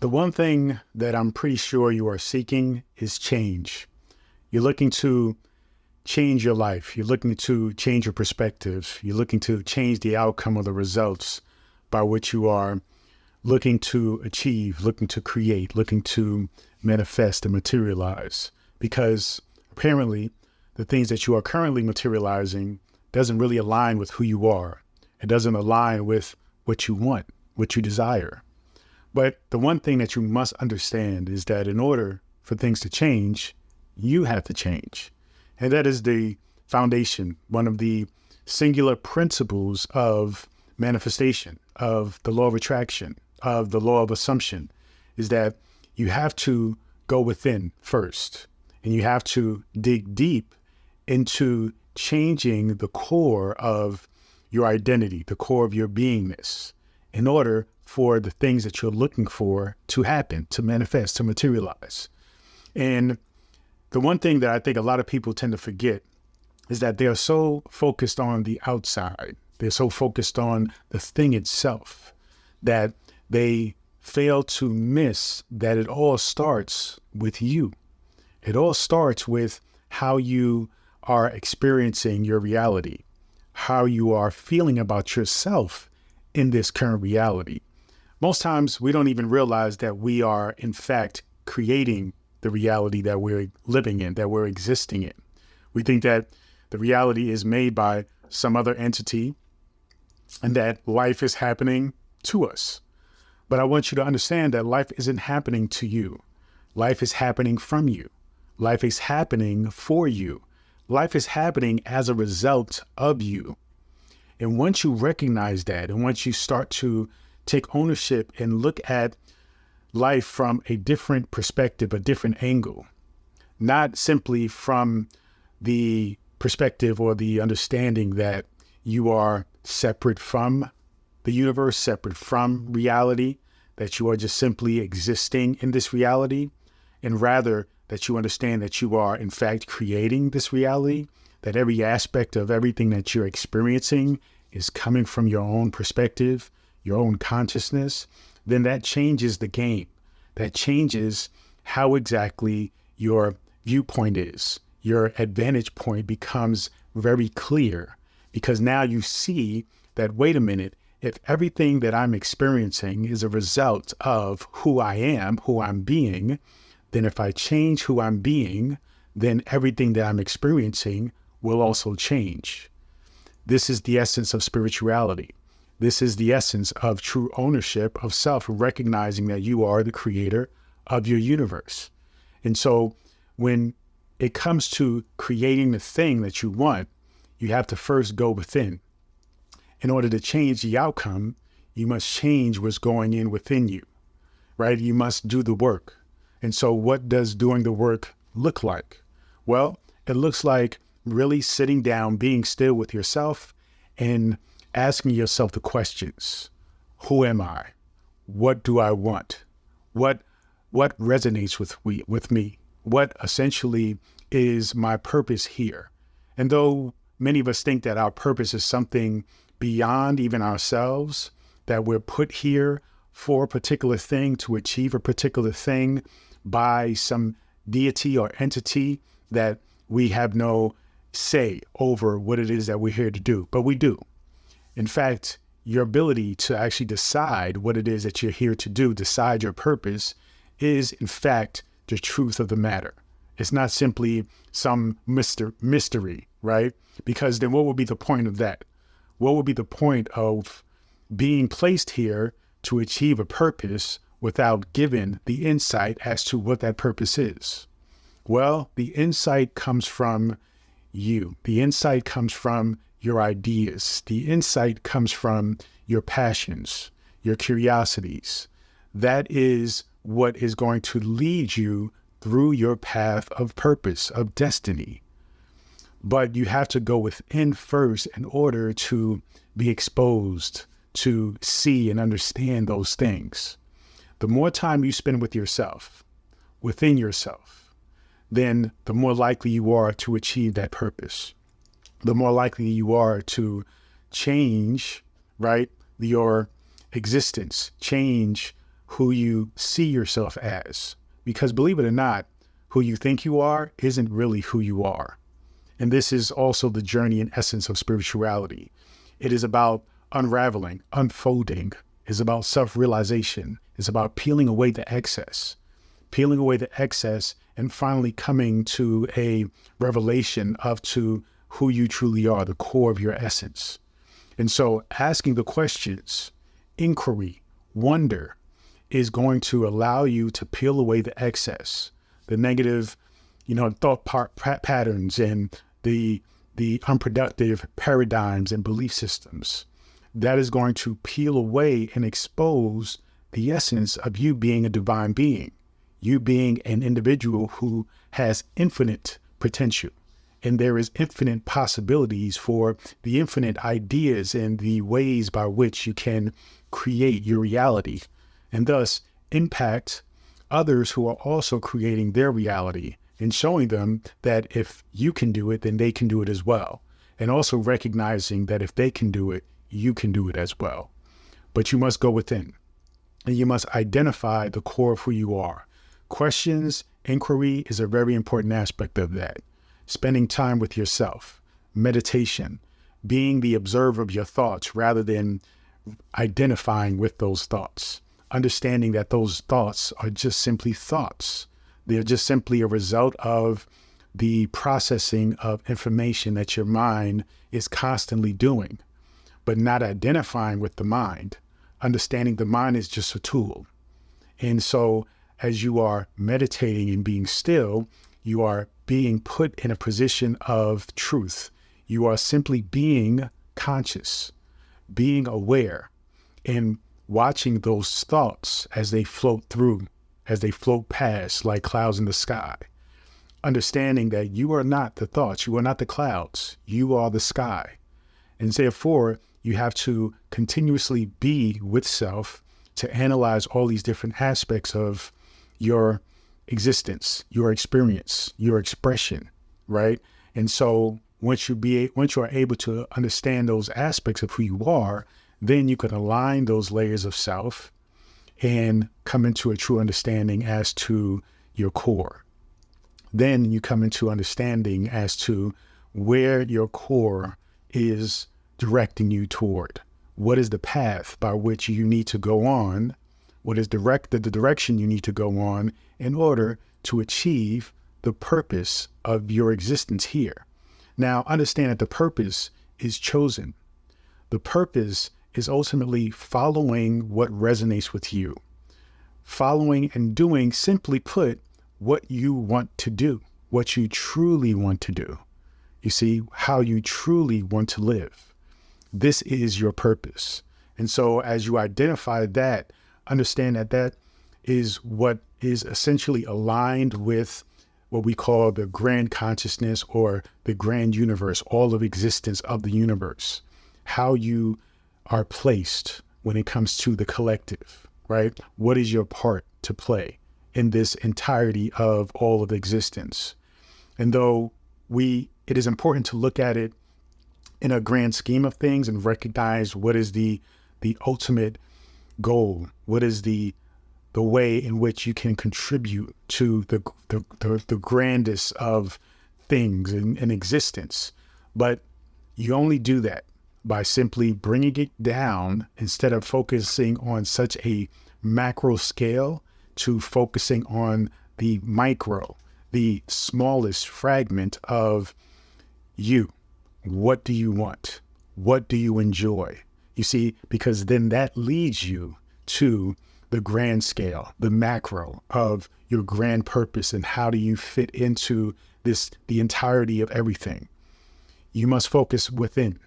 The one thing that I'm pretty sure you are seeking is change. You're looking to change your life. You're looking to change your perspective. You're looking to change the outcome of the results by which you are looking to achieve, looking to create, looking to manifest and materialize. Because apparently the things that you are currently materializing doesn't really align with who you are. It doesn't align with what you want, what you desire. But the one thing that you must understand is that in order for things to change, you have to change. And that is the foundation, one of the singular principles of manifestation, of the law of attraction, of the law of assumption, is that you have to go within first, and you have to dig deep into changing the core of your identity, the core of your beingness, in order for the things that you're looking for to happen, to manifest, to materialize. And the one thing that I think a lot of people tend to forget is that they are so focused on the outside. They're so focused on the thing itself that they fail to miss that it all starts with you. It all starts with how you are experiencing your reality, how you are feeling about yourself in this current reality. Most times we don't even realize that we are, in fact, creating the reality that we're living in, that we're existing in. We think that the reality is made by some other entity and that life is happening to us. But I want you to understand that life isn't happening to you. Life is happening from you. Life is happening for you. Life is happening as a result of you. And once you recognize that, and once you start to take ownership and look at life from a different perspective, a different angle, not simply from the perspective or the understanding that you are separate from the universe, separate from reality, that you are just simply existing in this reality, and rather that you understand that you are in fact creating this reality, that every aspect of everything that you're experiencing is coming from your own perspective, your own consciousness, then that changes the game. That changes how exactly your viewpoint is. Your advantage point becomes very clear because now you see that, wait a minute, if everything that I'm experiencing is a result of who I am, who I'm being, then if I change who I'm being, then everything that I'm experiencing will also change. This is the essence of spirituality. This is the essence of true ownership of self, recognizing that you are the creator of your universe. And so when it comes to creating the thing that you want, you have to first go within. In order to change the outcome, you must change what's going in within you, right? You must do the work. And so what does doing the work look like? Well, it looks like really sitting down, being still with yourself and asking yourself the questions. Who am I? What do I want? What resonates with me? What essentially is my purpose here? And though many of us think that our purpose is something beyond even ourselves, that we're put here for a particular thing, to achieve a particular thing by some deity or entity, that we have no say over what it is that we're here to do, but we do. In fact, your ability to actually decide what it is that you're here to do, decide your purpose, is in fact the truth of the matter. It's not simply some mystery, right? Because then what would be the point of that? What would be the point of being placed here to achieve a purpose without giving the insight as to what that purpose is? Well, the insight comes from you. The insight comes from your ideas. The insight comes from your passions, your curiosities. That is what is going to lead you through your path of purpose, of destiny. But you have to go within first in order to be exposed to see and understand those things. The more time you spend with yourself, within yourself, then the more likely you are to achieve that purpose. The more likely you are to change, right, your existence, change who you see yourself as. Because believe it or not, who you think you are isn't really who you are. And this is also the journey and essence of spirituality. It is about unraveling, unfolding. It's about self-realization. It's about peeling away the excess and finally coming to a revelation of to who you truly are, the core of your essence. And so asking the questions, inquiry, wonder is going to allow you to peel away the excess, the negative, thought patterns and the unproductive paradigms and belief systems. That is going to peel away and expose the essence of you being a divine being, you being an individual who has infinite potential. And there is infinite possibilities for the infinite ideas and the ways by which you can create your reality and thus impact others who are also creating their reality and showing them that if you can do it, then they can do it as well. And also recognizing that if they can do it, you can do it as well. But you must go within and you must identify the core of who you are. Questions, inquiry is a very important aspect of that. Spending time with yourself, meditation, being the observer of your thoughts rather than identifying with those thoughts, understanding that those thoughts are just simply thoughts. They're just simply a result of the processing of information that your mind is constantly doing, but not identifying with the mind, understanding the mind is just a tool. And so as you are meditating and being still, you are being put in a position of truth. You are simply being conscious, being aware, and watching those thoughts as they float through, as they float past like clouds in the sky. Understanding that you are not the thoughts, you are not the clouds, you are the sky. And therefore, you have to continuously be with self to analyze all these different aspects of your existence, your experience, your expression, right? And so once you are able to understand those aspects of who you are, then you can align those layers of self and come into a true understanding as to your core. Then you come into understanding as to where your core is directing you toward. What is the path by which you need to go on? What is the direction you need to go on in order to achieve the purpose of your existence here? Now, understand that the purpose is chosen. The purpose is ultimately following what resonates with you. Following and doing, simply put, what you want to do, what you truly want to do. You see, how you truly want to live. This is your purpose. And so as you identify that, understand that that is what is essentially aligned with what we call the grand consciousness or the grand universe, all of existence of the universe, how you are placed when it comes to the collective, right? What is your part to play in this entirety of all of existence? And though it is important to look at it in a grand scheme of things and recognize what is the ultimate goal, what is the way in which you can contribute to the grandest of things in existence. But you only do that by simply bringing it down instead of focusing on such a macro scale to focusing on the micro, the smallest fragment of you. What do you want? What do you enjoy? You see, because then that leads you to the grand scale, the macro of your grand purpose and how do you fit into the entirety of everything. You must focus within.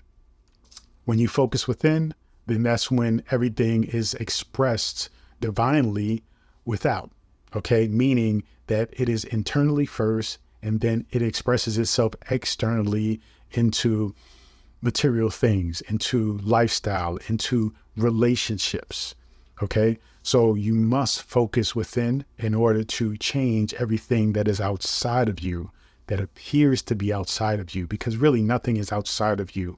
When you focus within, then that's when everything is expressed divinely without, okay? Meaning that it is internally first and then it expresses itself externally into material things, into lifestyle, into relationships, okay? So you must focus within in order to change everything that is outside of you, that appears to be outside of you, because really nothing is outside of you.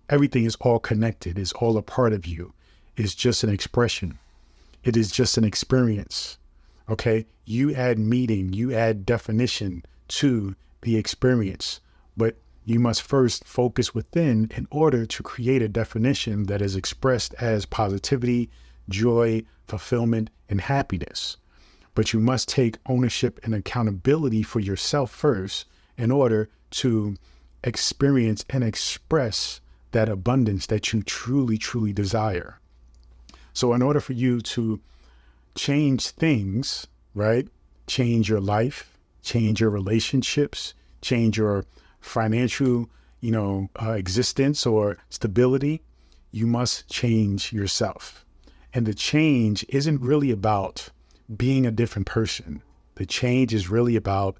Everything is all connected, is all a part of you. It's just an expression. It is just an experience. Okay. You add meaning, you add definition to the experience, but you must first focus within in order to create a definition that is expressed as positivity, joy, fulfillment, and happiness. But you must take ownership and accountability for yourself first in order to experience and express that abundance that you truly, truly desire. So in order for you to change things, right? Change your life, change your relationships, change your financial, existence or stability, you must change yourself. And the change isn't really about being a different person. The change is really about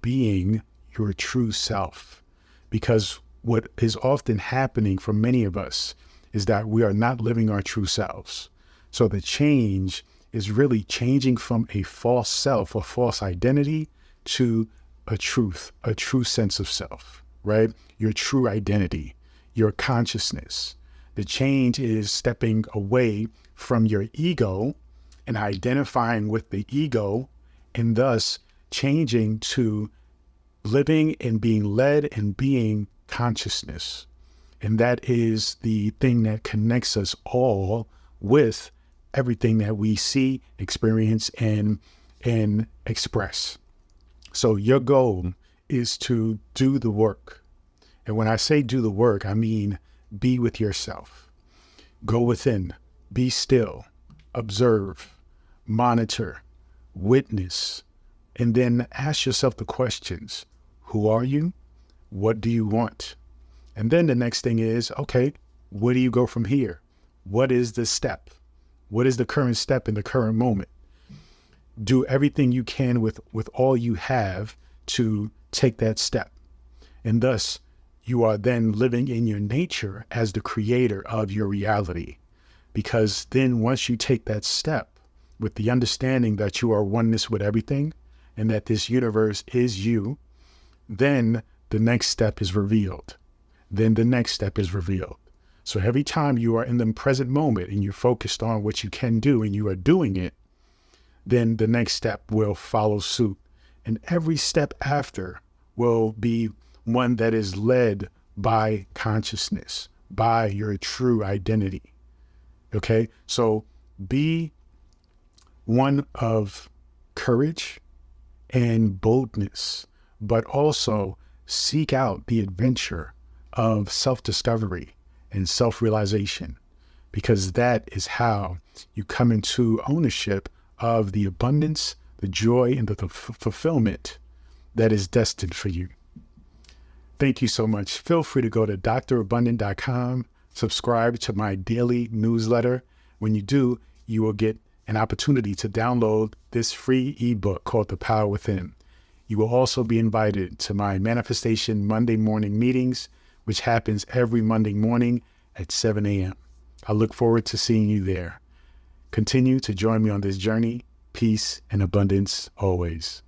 being your true self. Because what is often happening for many of us is that we are not living our true selves. So the change is really changing from a false self or false identity to a truth, a true sense of self, right? Your true identity, your consciousness. The change is stepping away from your ego and identifying with the ego, and thus changing to living and being led and being consciousness. And that is the thing that connects us all with everything that we see, experience, and express. So your goal is to do the work. And when I say do the work, I mean be with yourself. Go within, be still, observe, monitor, witness, and then ask yourself the questions. Who are you? What do you want? And then the next thing is, okay, where do you go from here? What is the step? What is the current step in the current moment? Do everything you can with all you have to take that step. And thus, you are then living in your nature as the creator of your reality. Because then once you take that step with the understanding that you are oneness with everything and that this universe is you, then the next step is revealed. Then the next step is revealed. So every time you are in the present moment and you're focused on what you can do and you are doing it, then the next step will follow suit. And every step after will be one that is led by consciousness, by your true identity. Okay? So be one of courage and boldness, but also seek out the adventure of self-discovery and self-realization, because that is how you come into ownership of the abundance, the joy, and the fulfillment that is destined for you. Thank you so much. Feel free to go to drabundant.com, subscribe to my daily newsletter. When you do, you will get an opportunity to download this free ebook called The Power Within. You will also be invited to my Manifestation Monday morning meetings, which happens every Monday morning at 7 a.m. I look forward to seeing you there. Continue to join me on this journey. Peace and abundance always.